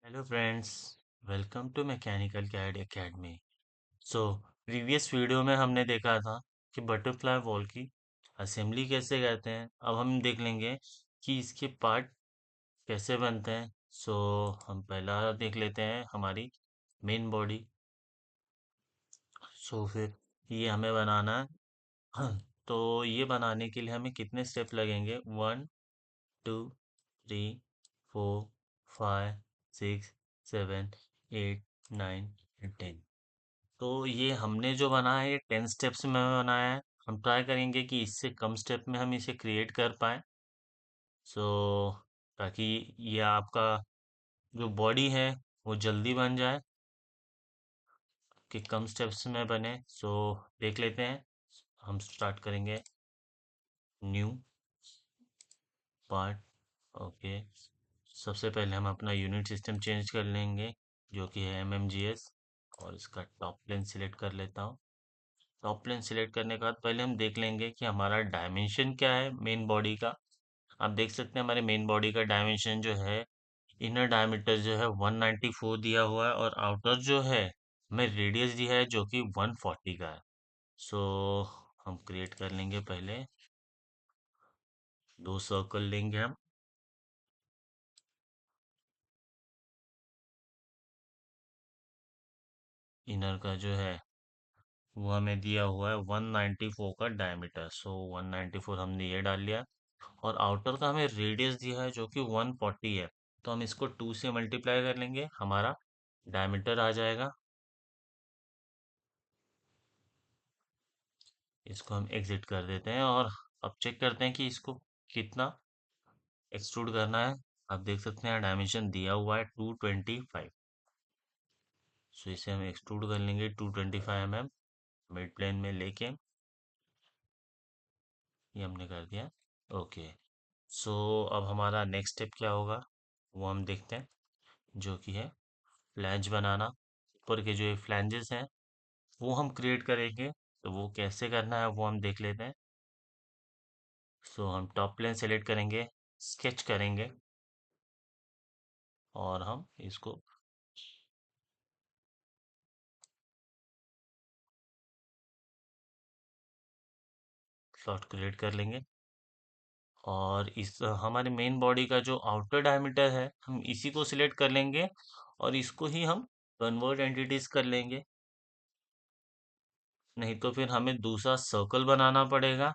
Hello friends, welcome to mechanical CAD academy. So previous video में हमने देखा था कि बटरफ्लाई वॉल की असेंबली कैसे करते हैं। अब हम देख लेंगे कि इसके पार्ट कैसे बनते हैं। हम पहला देख लेते हैं हमारी मेन बॉडी। फिर ये हमें बनाना है। तो ये बनाने के लिए हमें कितने स्टेप लगेंगे? 1 2 3 4 5 6 7 8 9 10। तो ये हमने जो बनाया है ये 10 स्टेप्स में बनाया है। हम ट्राई करेंगे कि इससे कम स्टेप में हम इसे क्रिएट कर पाए। सो ताकि ये आपका जो बॉडी है वो जल्दी बन जाए, कि कम स्टेप्स में बने। देख लेते हैं। हम स्टार्ट करेंगे न्यू पार्ट। ओके, सबसे पहले हम अपना यूनिट सिस्टम चेंज कर लेंगे, जो कि है MMGS। और इसका टॉप प्लेन सिलेक्ट कर लेता हूँ। टॉप प्लेन सिलेक्ट करने के बाद पहले हम देख लेंगे कि हमारा डायमेंशन क्या है मेन बॉडी का। आप देख सकते हैं हमारे मेन बॉडी का डायमेंशन जो है, इनर डायमीटर जो है 194 दिया हुआ है, और आउटर जो है हमें रेडियस दिया है जो कि 140 का है। सो हम क्रिएट कर लेंगे, पहले दो सर्कल लेंगे हम। इनर का जो है वो हमें दिया हुआ है 194 का डायमीटर। 194 हमने ये डाल लिया। और आउटर का हमें रेडियस दिया है जो कि 140 है। तो हम इसको 2 से मल्टीप्लाई कर लेंगे, हमारा डायमीटर आ जाएगा। इसको हम एग्जिट कर देते हैं और अब चेक करते हैं कि इसको कितना एक्सट्रूड करना है। आप देख सकते हैं डायमेंशन दिया हुआ है 225। इसे हम एक्सट्रूड कर लेंगे 225 mm मिड प्लेन में लेके। ये हमने कर दिया। ओके, अब हमारा नेक्स्ट स्टेप क्या होगा वो हम देखते हैं, जो कि है फ्लैंज बनाना। ऊपर के जो ये फ्लैंजेस हैं वो हम क्रिएट करेंगे। तो वो कैसे करना है वो हम देख लेते हैं। हम टॉप प्लेन सेलेक्ट करेंगे, स्केच करेंगे, और हम इसको स्लॉट क्रिएट कर लेंगे। और इस हमारे मेन बॉडी का जो आउटर डायमीटर है हम इसी को सिलेक्ट कर लेंगे, और इसको ही हम कन्वर्ट एंटिटीज कर लेंगे। नहीं तो फिर हमें दूसरा सर्कल बनाना पड़ेगा।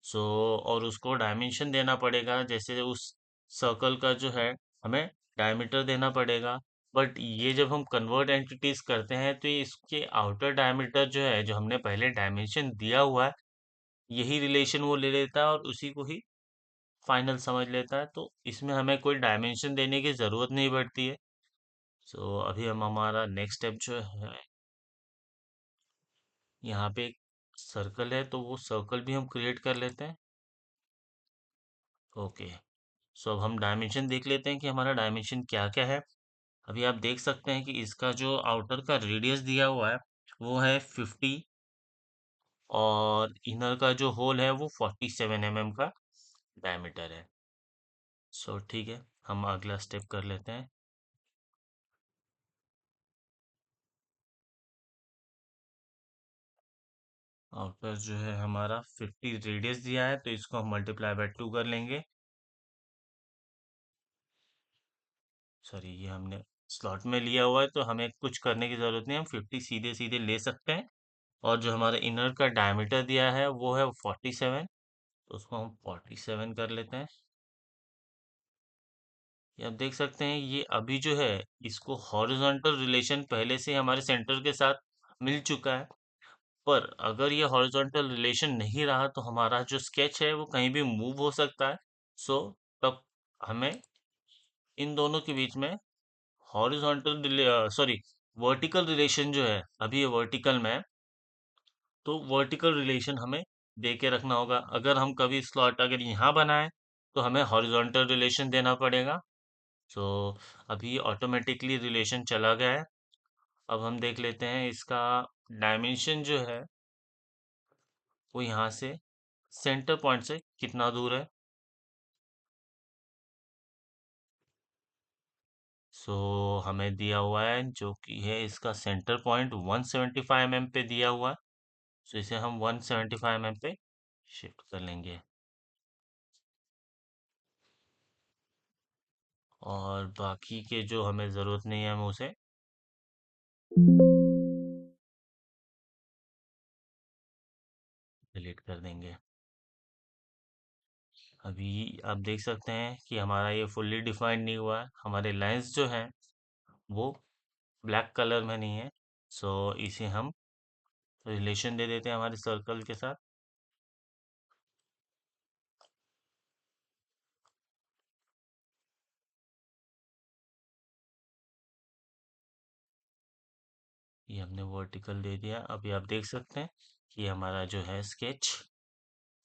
सो और उसको डायमेंशन देना पड़ेगा, जैसे उस सर्कल का जो है हमें डायमीटर देना पड़ेगा। बट ये जब हम कन्वर्ट एंटिटीज करते हैं तो ये इसके आउटर डायमीटर जो है, जो हमने पहले डायमेंशन दिया हुआ है, यही रिलेशन वो ले लेता है और उसी को ही फाइनल समझ लेता है। तो इसमें हमें कोई डायमेंशन देने की ज़रूरत नहीं पड़ती है। अभी हम हमारा नेक्स्ट स्टेप जो है, यहाँ पे एक सर्कल है तो वो सर्कल भी हम क्रिएट कर लेते हैं। ओके, अब हम डायमेंशन देख लेते हैं कि हमारा डायमेंशन क्या क्या है। अभी आप देख सकते हैं कि इसका जो आउटर का रेडियस दिया हुआ है वो है 50, और इनर का जो होल है वो 47 mm का डायमीटर है। ठीक है, हम अगला स्टेप कर लेते हैं। आउटर जो है हमारा 50 रेडियस दिया है, तो इसको हम मल्टीप्लाई बाय 2 कर लेंगे। सॉरी, ये हमने स्लॉट में लिया हुआ है तो हमें कुछ करने की ज़रूरत नहीं, हम 50 सीधे सीधे ले सकते हैं। और जो हमारे इनर का डायमीटर दिया है वो है 47, तो उसको हम 47 कर लेते हैं। ये आप देख सकते हैं, ये अभी जो है इसको हॉरिजॉन्टल रिलेशन पहले से हमारे सेंटर के साथ मिल चुका है। पर अगर ये हॉरिजॉन्टल रिलेशन नहीं रहा तो हमारा जो स्केच है वो कहीं भी मूव हो सकता है। सो तब हमें इन दोनों के बीच में हॉरिजॉन्टल सॉरी वर्टिकल रिलेशन जो है, अभी ये वर्टिकल में है, तो वर्टिकल रिलेशन हमें दे के रखना होगा। अगर हम कभी स्लॉट अगर यहाँ बनाए तो हमें हॉरिजॉन्टल रिलेशन देना पड़ेगा। सो अभी ऑटोमेटिकली रिलेशन चला गया है। अब हम देख लेते हैं इसका डायमेंशन जो है वो यहाँ से सेंटर पॉइंट से कितना दूर है। सो हमें दिया हुआ है जो कि है इसका सेंटर पॉइंट 175 mm पे दिया हुआ है। सो इसे हम 175 mm पे शिफ्ट कर लेंगे और बाकी के जो हमें ज़रूरत नहीं है हम उसे डिलीट कर देंगे। अभी आप देख सकते हैं कि हमारा ये फुल्ली डिफाइंड नहीं हुआ है, हमारे लाइंस जो हैं वो ब्लैक कलर में नहीं है। सो इसे हम रिलेशन दे देते हैं हमारे सर्कल के साथ। ये हमने वर्टिकल दे दिया। अभी आप देख सकते हैं कि हमारा जो है स्केच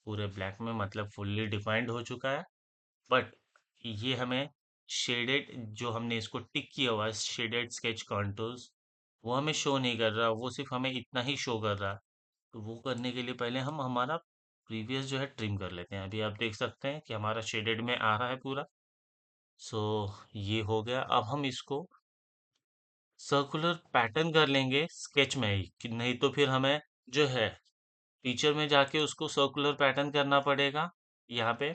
पूरे ब्लैक में मतलब फुल्ली डिफाइंड हो चुका है। बट ये हमें शेडेड जो हमने इसको टिक किया हुआ है शेडेड स्केच कॉन्टूर्स वो हमें शो नहीं कर रहा, वो सिर्फ हमें इतना ही शो कर रहा है। तो वो करने के लिए पहले हम हमारा प्रीवियस जो है ट्रिम कर लेते हैं। अभी आप देख सकते हैं कि हमारा शेडेड में आ रहा है पूरा। सो ये हो गया। अब हम इसको सर्कुलर पैटर्न कर लेंगे स्केच में ही, कि नहीं तो फिर हमें जो है टीचर में जाके उसको सर्कुलर पैटर्न करना पड़ेगा यहाँ पे।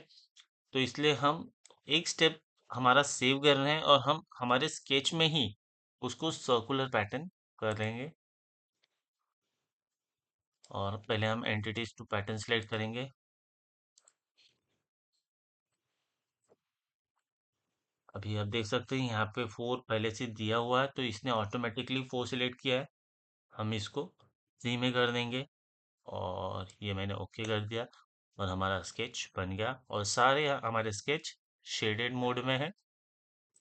तो इसलिए हम एक स्टेप हमारा सेव कर रहे हैं और हम हमारे स्केच में ही उसको सर्कुलर पैटर्न कर लेंगे। और पहले हम एंटिटीज टू पैटर्न सेलेक्ट करेंगे। अभी आप देख सकते हैं यहाँ पे 4 पहले से दिया हुआ है तो इसने ऑटोमेटिकली 4 सिलेक्ट किया है। हम इसको 3 में कर देंगे और ये मैंने ओके कर दिया और हमारा स्केच बन गया और सारे हमारे स्केच शेडेड मोड में है।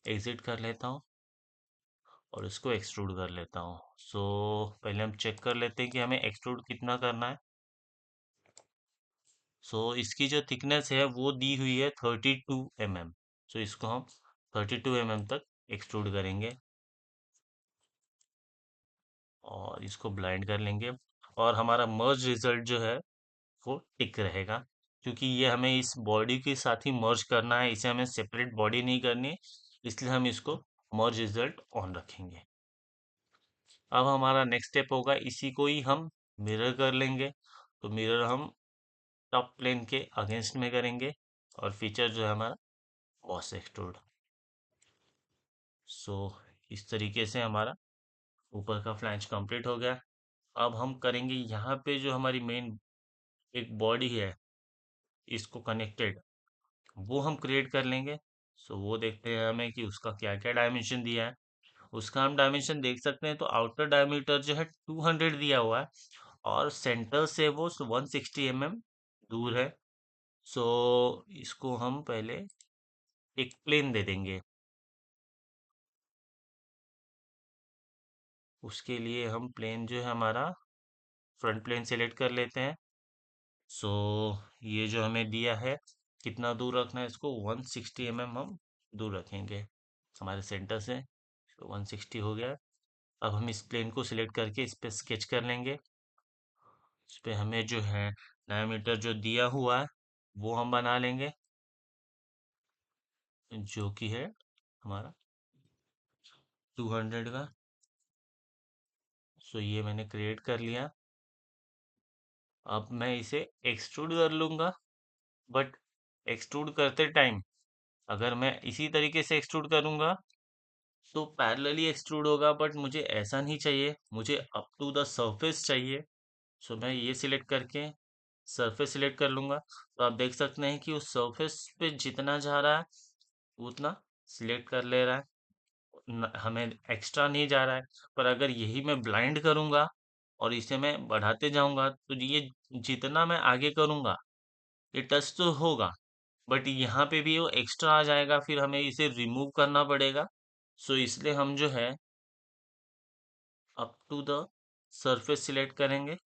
एग्जिट कर लेता हूँ और इसको एक्सट्रूड कर लेता हूँ। सो पहले हम चेक कर लेते हैं कि हमें एक्सट्रूड कितना करना है। सो इसकी जो थिकनेस है वो दी हुई है 32 mm। सो इसको हम 32 mm तक एक्सट्रूड करेंगे और इसको ब्लाइंड कर लेंगे और हमारा मर्ज रिजल्ट जो है वो टिक रहेगा, क्योंकि ये हमें इस बॉडी के साथ ही मर्ज करना है, इसे हमें सेपरेट बॉडी नहीं करनी है, इसलिए हम इसको मर्ज रिजल्ट ऑन रखेंगे। अब हमारा नेक्स्ट स्टेप होगा इसी को ही हम मिरर कर लेंगे। तो मिरर हम टॉप प्लेन के अगेंस्ट में करेंगे और फीचर जो है हमारा बॉस एक्सट्रूड। सो इस तरीके से हमारा ऊपर का फ्लैंज कंप्लीट हो गया। अब हम करेंगे यहाँ पे जो हमारी मेन एक बॉडी है इसको कनेक्टेड वो हम क्रिएट कर लेंगे। सो वो देखते हैं हमें कि उसका क्या क्या डायमेंशन दिया है। उसका हम डायमेंशन देख सकते हैं तो आउटर डायमीटर जो है 200 दिया हुआ है और सेंटर से वो 160 mm दूर है। सो इसको हम पहले एक प्लेन दे देंगे। उसके लिए हम प्लेन जो है हमारा फ्रंट प्लेन सेलेक्ट कर लेते हैं। सो ये जो हमें दिया है कितना दूर रखना है इसको 160 mm हम दूर रखेंगे हमारे सेंटर से। तो 160 हो गया। अब हम इस प्लेन को सिलेक्ट करके इस पे स्केच कर लेंगे। इस पे हमें जो है डायमीटर जो दिया हुआ है वो हम बना लेंगे, जो कि है हमारा 200 का। सो ये मैंने क्रिएट कर लिया। अब मैं इसे एक्सट्रूड कर लूँगा। बट एक्सट्रूड करते टाइम अगर मैं इसी तरीके से एक्सट्रूड करूँगा तो पैरेलली एक्सट्रूड होगा, बट मुझे ऐसा नहीं चाहिए, मुझे अप टू द सरफेस चाहिए। सो मैं ये सिलेक्ट करके सरफेस सिलेक्ट कर लूँगा। तो आप देख सकते हैं कि उस सरफेस पे जितना जा रहा है उतना सिलेक्ट कर ले रहा है, हमें एक्स्ट्रा नहीं जा रहा है। पर अगर यही मैं ब्लाइंड करूँगा और इसे मैं बढ़ाते जाऊँगा तो ये जितना मैं आगे करूँगा ये टच तो होगा, बट यहाँ पे भी वो एक्स्ट्रा आ जाएगा, फिर हमें इसे रिमूव करना पड़ेगा। सो इसलिए हम जो है up to the surface select करेंगे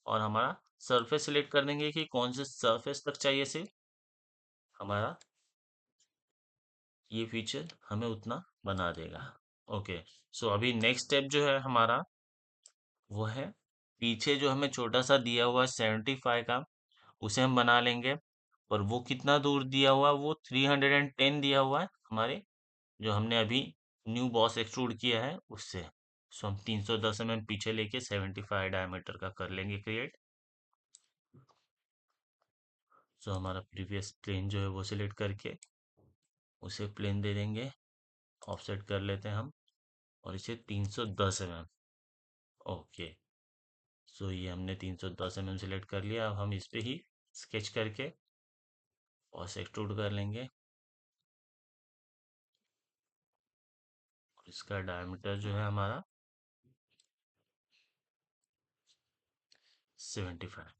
और हमारा सरफेस सिलेक्ट कर देंगे कि कौन से सरफेस तक चाहिए से हमारा ये फीचर हमें उतना बना देगा। ओके। सो अभी नेक्स्ट स्टेप जो है हमारा वो है पीछे जो हमें छोटा सा दिया हुआ है 75 का उसे हम बना लेंगे। पर वो कितना दूर दिया हुआ है वो 310 दिया हुआ है हमारे जो हमने अभी न्यू बॉस एक्सट्रूड किया है उससे। सो हम 310 mm पीछे लेके 75 डायमीटर का कर लेंगे क्रिएट। सो हमारा प्रीवियस प्लेन जो है वो सिलेक्ट करके उसे प्लेन दे देंगे, ऑफसेट कर लेते हैं हम, और इसे 310 mm। ओके, सो ये हमने 310 mm सिलेक्ट कर लिया। अब हम इस पे ही स्केच करके और एक्सट्रूड कर लेंगे, और इसका डायमीटर जो है हमारा 75।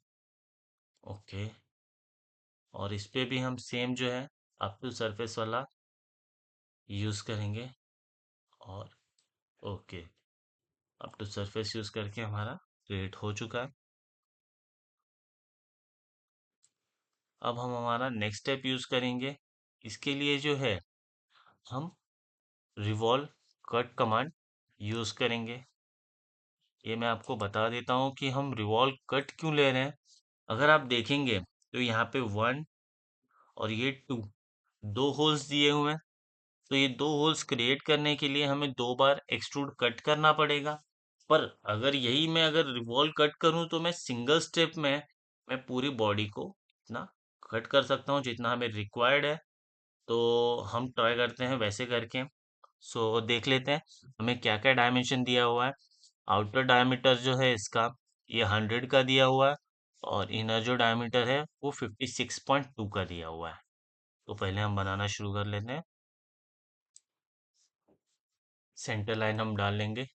ओके, और इस पे भी हम सेम जो है अप टू सरफेस वाला यूज करेंगे। और okay, up to surface use करके हमारा क्रिएट हो चुका है। अब हम हमारा नेक्स्ट स्टेप यूज करेंगे। इसके लिए जो है हम रिवॉल्व कट कमांड यूज करेंगे। ये मैं आपको बता देता हूँ कि हम रिवॉल्व कट क्यों ले रहे हैं। अगर आप देखेंगे तो यहाँ पे 1 और ये 2, दो होल्स दिए हुए हैं। तो ये दो होल्स क्रिएट करने के लिए हमें 2 बार एक्सट्रूड कट करना पड़ेगा। पर अगर यही मैं अगर रिवॉल्व कट करूं तो मैं सिंगल स्टेप में मैं पूरी बॉडी को इतना कट कर सकता हूं जितना हमें रिक्वायर्ड है। तो हम ट्राई करते हैं वैसे करके। सो देख लेते हैं हमें क्या क्या डायमेंशन दिया हुआ है। आउटर डायमीटर जो है इसका ये 100 का दिया हुआ है, और इनर जो डायमीटर है वो 56.2 का दिया हुआ है। तो पहले हम बनाना शुरू कर लेते हैं। सेंटर लाइन हम डाल लेंगे।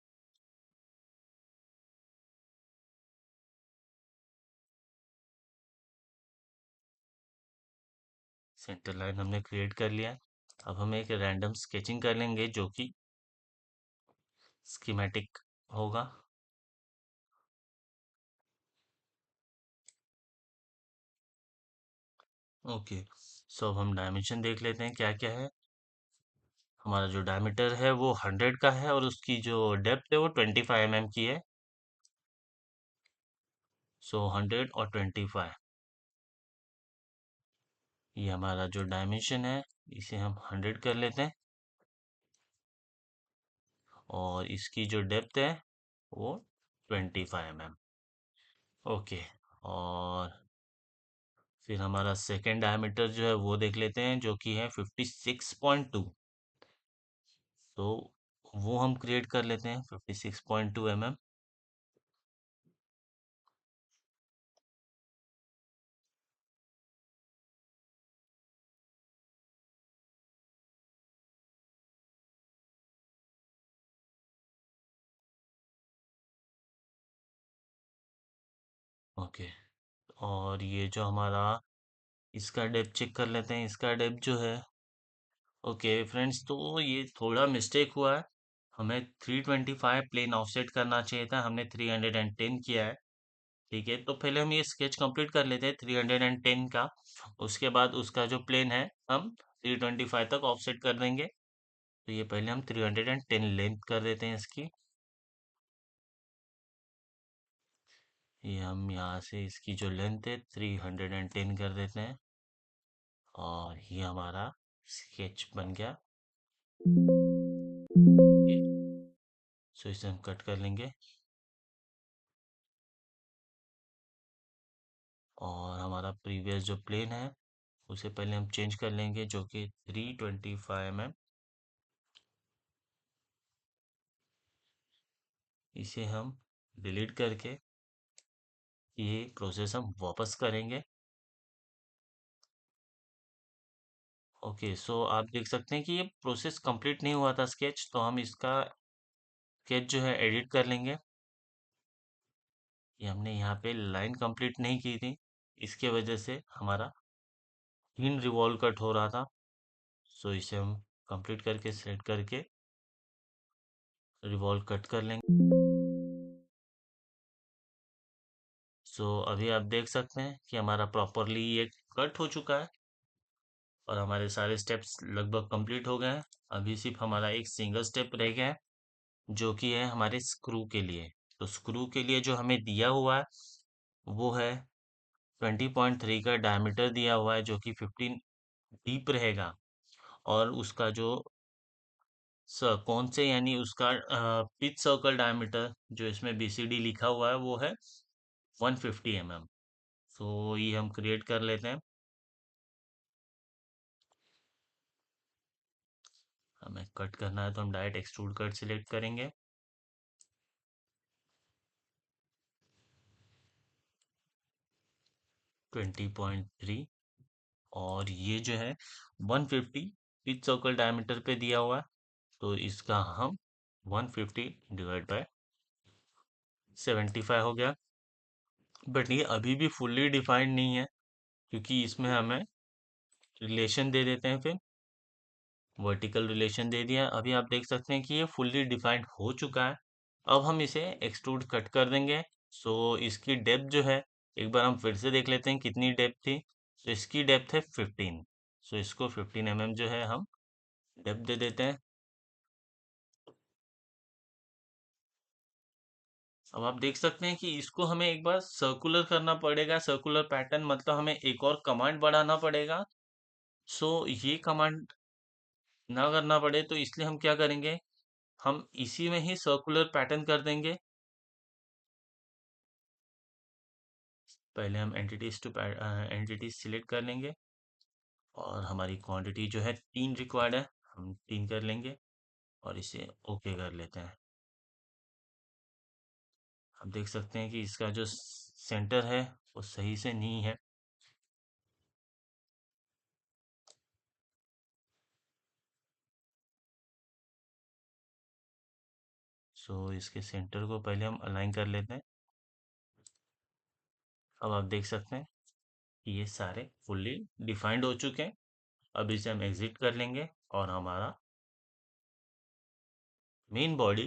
सेंटर लाइन हमने क्रिएट कर लिया है। अब हम एक रैंडम स्केचिंग कर लेंगे जो कि स्कीमेटिक होगा। ओके, सो अब हम डायमेंशन देख लेते हैं क्या क्या है। हमारा जो डायमीटर है वो 100 का है, और उसकी जो डेप्थ है वो 25 mm की है। सो 100 और 25, ये हमारा जो डायमेंशन है इसे हम 100 कर लेते हैं। और इसकी जो डेप्थ है वो 25 mm। ओके, और फिर हमारा सेकेंड डायमीटर जो है वो देख लेते हैं जो कि है 56.2। तो वो हम क्रिएट कर लेते हैं 56.2 mm। ओके, और ये जो हमारा इसका डेप्थ चेक कर लेते हैं। इसका डेप्थ जो है, ओके फ्रेंड्स, तो ये थोड़ा मिस्टेक हुआ है। हमें 325 प्लेन ऑफसेट करना चाहिए था, हमने 310 किया है। ठीक है, तो पहले हम ये स्केच कंप्लीट कर लेते हैं 310 का। उसके बाद उसका जो प्लेन है हम 325 तक ऑफसेट कर देंगे। तो ये पहले हम 310 लेंथ कर देते हैं इसकी। ये हम यहाँ से इसकी जो लेंथ है 310 कर देते हैं, और ये हमारा स्केच बन गया। ये, सो इसे हम कट कर लेंगे, और हमारा प्रीवियस जो प्लेन है उसे पहले हम चेंज कर लेंगे जो कि 325 mm। इसे हम डिलीट करके ये प्रोसेस हम वापस करेंगे। ओके, सो आप देख सकते हैं कि ये प्रोसेस कंप्लीट नहीं हुआ था स्केच, तो हम इसका स्केच जो है एडिट कर लेंगे। ये हमने यहाँ पे लाइन कंप्लीट नहीं की थी, इसके वजह से हमारा 3 रिवॉल्व कट हो रहा था। सो इसे हम कंप्लीट करके सेट करके रिवॉल्व कट कर लेंगे। सो अभी आप देख सकते हैं कि हमारा प्रॉपरली ये कट हो चुका है, और हमारे सारे स्टेप्स लगभग कंप्लीट हो गए हैं। अभी सिर्फ हमारा एक सिंगल स्टेप रह गया है जो कि है हमारे स्क्रू के लिए। तो स्क्रू के लिए जो हमें दिया हुआ है वो है 20.3 का डायमीटर दिया हुआ है जो कि 15 डीप रहेगा। और उसका जो सर कौन से, यानी उसका पिच सर्कल डायमीटर जो इसमें BCD लिखा हुआ है वो है 150 mm। सो ये हम क्रिएट कर लेते हैं। हमें कट करना है तो हम डायरेक्ट एक्सट्रूड कट सिलेक्ट करेंगे। 20.3। और ये जो है 150 पिच सर्कल डायमीटर पे दिया हुआ है, तो इसका हम 150 डिवाइड बाय 75 हो गया। बट ये अभी भी फुल्ली डिफाइंड नहीं है, क्योंकि इसमें हमें रिलेशन दे देते हैं, फिर वर्टिकल रिलेशन दे दिया। अभी आप देख सकते हैं कि ये फुल्ली डिफाइंड हो चुका है। अब हम इसे एक्सट्रूड कट कर देंगे। सो इसकी डेप्थ जो है, एक बार हम फिर से देख लेते हैं कितनी डेप्थ थी। तो इसकी डेप्थ है 15। सो इसको 15 mm जो है हम डेप्थ दे देते हैं। अब आप देख सकते हैं कि इसको हमें एक बार सर्कुलर करना पड़ेगा। सर्कुलर पैटर्न मतलब हमें एक और कमांड बढ़ाना पड़ेगा। सो ये कमांड ना करना पड़े तो इसलिए हम क्या करेंगे, हम इसी में ही सर्कुलर पैटर्न कर देंगे। पहले हम एंटिटीज सिलेक्ट कर लेंगे, और हमारी क्वांटिटी जो है 3 रिक्वायर्ड है, हम 3 कर लेंगे और इसे ओके कर लेते हैं। आप देख सकते हैं कि इसका जो सेंटर है वो सही से नहीं है। सो इसके सेंटर को पहले हम अलाइन कर लेते हैं। अब आप देख सकते हैं कि ये सारे फुल्ली डिफाइंड हो चुके हैं। अब इसे हम एग्जिट कर लेंगे और हमारा मेन बॉडी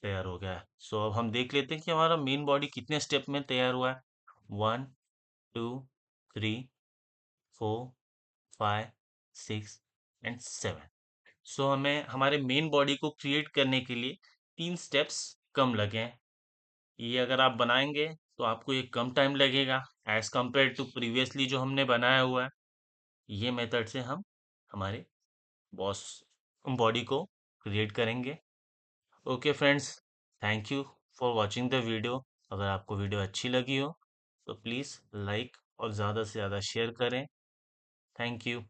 तैयार हो गया है। सो अब हम देख लेते हैं कि हमारा मेन बॉडी कितने स्टेप में तैयार हुआ है। 1 2 3 4 5 6 एंड 7। सो हमें हमारे मेन बॉडी को क्रिएट करने के लिए 3 स्टेप्स कम लगे हैं। ये अगर आप बनाएंगे तो आपको ये कम टाइम लगेगा एज कम्पेयर टू प्रीवियसली जो हमने बनाया हुआ है। ये मेथड से हम हमारे बॉस बॉडी को क्रिएट करेंगे। Okay friends, thank you for watching the video. अगर आपको वीडियो अच्छी लगी हो तो प्लीज़ लाइक और ज़्यादा से ज़्यादा शेयर करें। Thank you.